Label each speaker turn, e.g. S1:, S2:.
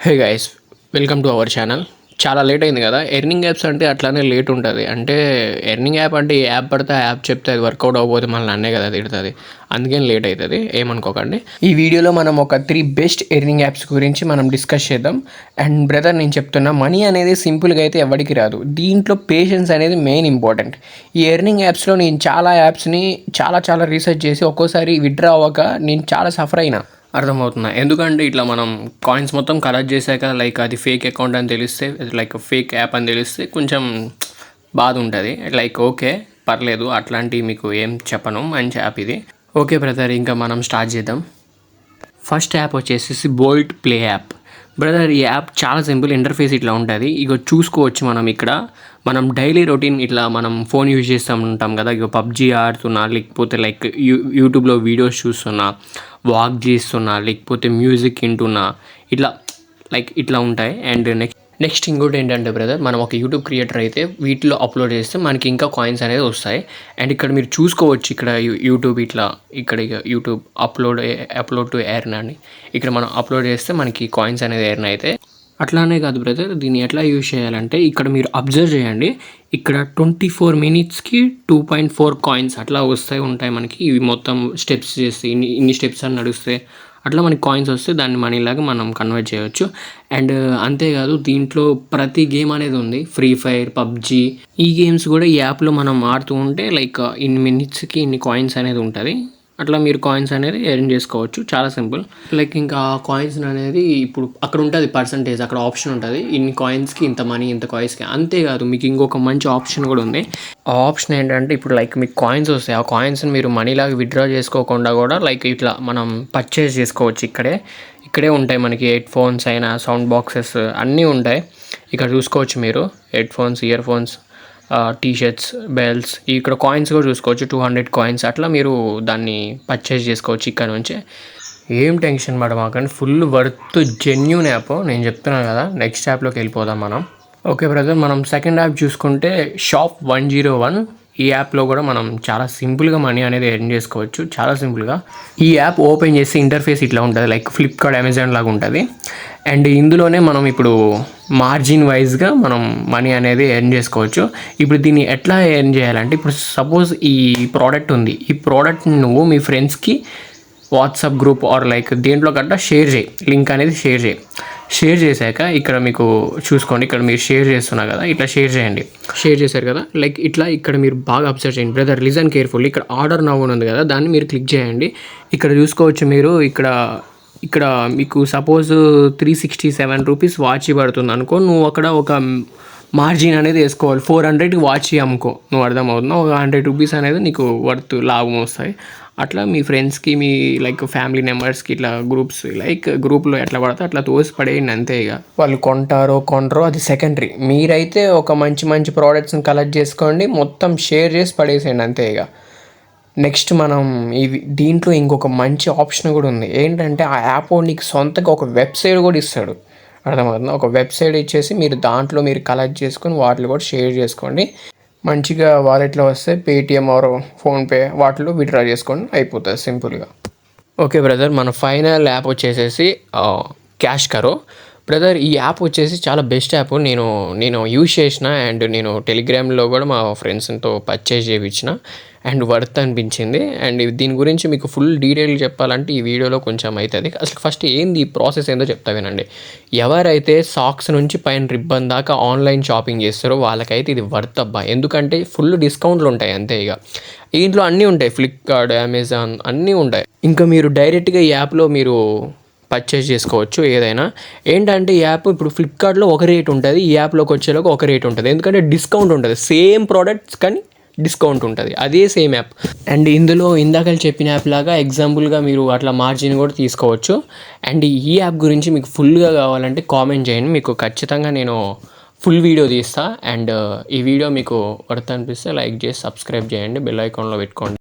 S1: Hey guys, welcome to our channel. చాలా late అయింది కదా. ఎర్నింగ్ యాప్స్ అంటే అట్లానే లేట్ ఉంటుంది. అంటే ఎర్నింగ్ యాప్ అంటే ఏ యాప్ పడితే ఆ యాప్ చెప్తే అది వర్కౌట్ అవ్వకపోతే మళ్ళీ అన్నే కదా తిడుతుంది. అందుకని లేట్ అవుతుంది, ఏమనుకోకండి. ఈ వీడియోలో మనం ఒక 3 బెస్ట్ ఎర్నింగ్ యాప్స్ గురించి మనం డిస్కస్ చేద్దాం. అండ్ బ్రదర్, నేను చెప్తున్నా, మనీ అనేది సింపుల్గా అయితే ఎవరికి రాదు. దీంట్లో పేషెన్స్ అనేది మెయిన్ ఇంపార్టెంట్. ఈ ఎర్నింగ్ యాప్స్లో నేను చాలా యాప్స్ని చాలా రీసెర్చ్ చేసి ఒక్కోసారి విత్డ్రా అవ్వక నేను చాలా సఫర్ అయినా. అర్థమవుతుందా? ఎందుకంటే ఇట్లా మనం కాయిన్స్ మొత్తం కలెక్ట్ చేశాక లైక్ అది ఫేక్ అకౌంట్ అని తెలిస్తే, లైక్ ఫేక్ యాప్ అని తెలిస్తే కొంచెం బాధ ఉంటుంది. లైక్ ఓకే, పర్లేదు, అట్లాంటివి మీకు ఏం చెప్పను, మంచి యాప్ ఇది. ఓకే బ్రదర్, ఇంకా మనం స్టార్ట్ చేద్దాం. ఫస్ట్ యాప్ వచ్చేసి బోల్ట్ ప్లే యాప్. బ్రదర్, ఈ యాప్ చాలా సింపుల్. ఇంటర్ఫేస్ ఇట్లా ఉంటుంది. ఇక చూసుకోవచ్చు మనం ఇక్కడ మనం డైలీ రొటీన్ ఇట్లా మనం ఫోన్ యూజ్ చేస్తూ ఉంటాం కదా. ఇక పబ్జీ ఆడుతున్నా, లేకపోతే లైక్ యూట్యూబ్లో వీడియోస్ చూస్తున్నా, వాక్ చేస్తున్నా, లేకపోతే మ్యూజిక్ వింటున్నా, ఇట్లా లైక్ ఇట్లా ఉంటాయి. అండ్ నెక్స్ట్ ఇంకోటి ఏంటంటే బ్రదర్, మనం ఒక యూట్యూబ్ క్రియేటర్ అయితే వీటిలో అప్లోడ్ చేస్తే మనకి ఇంకా కాయిన్స్ అనేది వస్తాయి. అండ్ ఇక్కడ మీరు చూసుకోవచ్చు, ఇక్కడ యూట్యూబ్ ఇట్లా ఇక్కడ యూట్యూబ్ అప్లోడ్ టు ఎర్న్ అని ఇక్కడ మనం అప్లోడ్ చేస్తే మనకి కాయిన్స్ అనేది ఎర్న్ అయితే. అట్లానే కాదు బ్రదర్, దీన్ని ఎట్లా యూజ్ చేయాలంటే ఇక్కడ మీరు అబ్జర్వ్ చేయండి. ఇక్కడ 24 మినిట్స్కి 2.4 కాయిన్స్ అట్లా ఉంటాయి మనకి. ఇవి మొత్తం స్టెప్స్ చేస్తే ఇన్ని స్టెప్స్ అని నడుస్తే అట్లా మనకి కాయిన్స్ వస్తే దాన్ని మనీలాగా మనం కన్వర్ట్ చేయవచ్చు. అండ్ అంతేకాదు, దీంట్లో ప్రతి గేమ్ అనేది ఉంది. ఫ్రీ ఫైర్, పబ్జీ, ఈ గేమ్స్ కూడా ఈ యాప్లో మనం ఆడుతూ ఉంటే లైక్ ఇన్ని మినిట్స్కి ఇన్ని కాయిన్స్ అనేది ఉంటుంది. అట్లా మీరు కాయిన్స్ అనేది ఎర్న్ చేసుకోవచ్చు. చాలా సింపుల్. లైక్ ఇంకా కాయిన్స్ అనేది ఇప్పుడు అక్కడ ఉంటుంది పర్సంటేజ్, అక్కడ ఆప్షన్ ఉంటుంది. ఇన్ని కాయిన్స్కి ఇంత మనీ, ఇంత కాయిన్స్కి. అంతేకాదు, మీకు ఇంకొక మంచి ఆప్షన్ కూడా ఉంది. ఆ ఆప్షన్ ఏంటంటే ఇప్పుడు లైక్ మీకు కాయిన్స్ వస్తాయి. ఆ కాయిన్స్ని మీరు మనీలాగా విత్డ్రా చేసుకోకుండా కూడా లైక్ ఇట్లా మనం పర్చేస్ చేసుకోవచ్చు. ఇక్కడే ఉంటాయి మనకి. హెడ్ ఫోన్స్ అయినా, సౌండ్ బాక్సెస్ అన్నీ ఉంటాయి. ఇక్కడ చూసుకోవచ్చు మీరు. Headphones, earphones, T-shirts, belts, ఇక్కడ కాయిన్స్ కూడా చూసుకోవచ్చు. 200 కాయిన్స్ అట్లా మీరు దాన్ని పర్చేస్ చేసుకోవచ్చు ఇక్కడ నుంచే. ఏం టెన్షన్ పడమాకండి, ఫుల్ వర్త్, జెన్యూన్ యాప్. నేను చెప్తున్నాను కదా. నెక్స్ట్ యాప్లోకి వెళ్ళిపోదాం మనం. ఓకే బ్రదర్, మనం సెకండ్ యాప్ చూసుకుంటే షాప్ 101. ఈ యాప్లో కూడా మనం చాలా సింపుల్గా మనీ అనేది ఎర్న్ చేసుకోవచ్చు. చాలా సింపుల్గా ఈ యాప్ ఓపెన్ చేసి ఇంటర్ఫేస్ ఇట్లా ఉంటుంది. లైక్ ఫ్లిప్కార్ట్, అమెజాన్ లాగా ఉంటుంది. అండ్ ఇందులోనే మనం ఇప్పుడు మార్జిన్ వైజ్గా మనం మనీ అనేది ఎర్న్ చేసుకోవచ్చు. ఇప్పుడు దీన్ని ఎట్లా ఎర్న్ చేయాలంటే, ఇప్పుడు సపోజ్ ఈ ప్రోడక్ట్ ఉంది. ఈ ప్రోడక్ట్ని నువ్వు మీ ఫ్రెండ్స్కి వాట్సాప్ గ్రూప్ ఆర్ లైక్ దేంట్లో గట్టా షేర్ చేయి. లింక్ అనేది షేర్ చేశాక ఇక్కడ మీకు చూసుకోండి, ఇక్కడ మీరు షేర్ చేస్తున్నారు కదా, ఇట్లా షేర్ చేయండి. షేర్ చేశారు కదా, లైక్ ఇట్లా ఇక్కడ మీరు బాగా అబ్జర్వ్ చేయండి బ్రదర్. Listen careful. ఇక్కడ ఆర్డర్ నౌ ఉంది కదా, దాన్ని మీరు క్లిక్ చేయండి. ఇక్కడ చూసుకోవచ్చు మీరు. ఇక్కడ మీకు సపోజ్ 367 రూపీస్ వాచ్ పడుతుంది అనుకో. నువ్వు అక్కడ ఒక మార్జిన్ అనేది వేసుకోవాలి. 400కి వాచ్ అమ్ముకో. నువ్వు అర్థమవుతున్నావు. ఒక 100 రూపీస్ అనేది నీకు వర్త్ లాభం వస్తాయి. అట్లా మీ ఫ్రెండ్స్కి, మీ లైక్ ఫ్యామిలీ మెంబర్స్కి ఇట్లా గ్రూప్లో ఎట్లా పడితే అట్లా తోసి పడేయండి. అంతే. ఇక వాళ్ళు కొంటారో అది సెకండరీ. మీరైతే ఒక మంచి ప్రోడక్ట్స్ని కలెక్ట్ చేసుకోండి, మొత్తం షేర్ చేసి పడేసేయండి. అంతే. ఇక నెక్స్ట్ మనం దీంట్లో ఇంకొక మంచి ఆప్షన్ కూడా ఉంది. ఏంటంటే ఆ యాప్ నీకు సొంతగా ఒక వెబ్సైట్ కూడా ఇస్తాడు. అర్థమవుతుంది. ఒక వెబ్సైట్ ఇచ్చేసి మీరు దాంట్లో మీరు కలెక్ట్ చేసుకొని వాటిలో కూడా షేర్ చేసుకోండి. మంచిగా వాలెట్లో వస్తే పేటిఎం ఆర్ ఫోన్పే వాటిలో విత్డ్రా చేసుకోండి, అయిపోతుంది సింపుల్గా. ఓకే బ్రదర్, మన ఫైనల్ యాప్ వచ్చేసేసి క్యాష్ కరో. బ్రదర్, ఈ యాప్ వచ్చేసి చాలా బెస్ట్ యాప్. నేను యూజ్ చేసిన. అండ్ నేను టెలిగ్రామ్లో కూడా మా ఫ్రెండ్స్తో పర్చేజ్ చేయించిన. అండ్ వర్త్ అనిపించింది. అండ్ దీని గురించి మీకు ఫుల్ డీటెయిల్ చెప్పాలంటే ఈ వీడియోలో కొంచెం అవుతుంది. అసలు ఫస్ట్ ఏంది ఈ ప్రాసెస్ ఏందో చెప్తా వినండి. ఎవరైతే సాక్స్ నుంచి పైన రిబ్బన్ దాకా ఆన్లైన్ షాపింగ్ చేస్తారో వాళ్ళకైతే ఇది వర్త్ అబ్బా. ఎందుకంటే ఫుల్ డిస్కౌంట్లు ఉంటాయి. అంతే. ఇక దీంట్లో అన్నీ ఉంటాయి. ఫ్లిప్కార్ట్, అమెజాన్ అన్నీ ఉంటాయి. ఇంకా మీరు డైరెక్ట్గా ఈ యాప్లో మీరు పర్చేస్ చేసుకోవచ్చు ఏదైనా. ఏంటంటే ఈ యాప్ ఇప్పుడు ఫ్లిప్కార్ట్లో ఒక రేట్ ఉంటుంది, ఈ యాప్లోకి వచ్చేలోకి ఒక రేట్ ఉంటుంది. ఎందుకంటే డిస్కౌంట్ ఉంటుంది. సేమ్ ప్రోడక్ట్స్ కానీ డిస్కౌంట్ ఉంటుంది. అదే సేమ్ యాప్. అండ్ ఇందులో ఇందాక చెప్పిన యాప్ లాగా ఎగ్జాంపుల్గా మీరు అట్లా మార్జిన్ కూడా తీసుకోవచ్చు. అండ్ ఈ యాప్ గురించి మీకు ఫుల్గా కావాలంటే కామెంట్ చేయండి, మీకు ఖచ్చితంగా నేను ఫుల్ వీడియో తీస్తా. అండ్ ఈ వీడియో మీకు వర్త్ అనిపిస్తే లైక్ చేసి సబ్స్క్రైబ్ చేయండి, బెల్ ఐకాన్లో పెట్టుకోండి.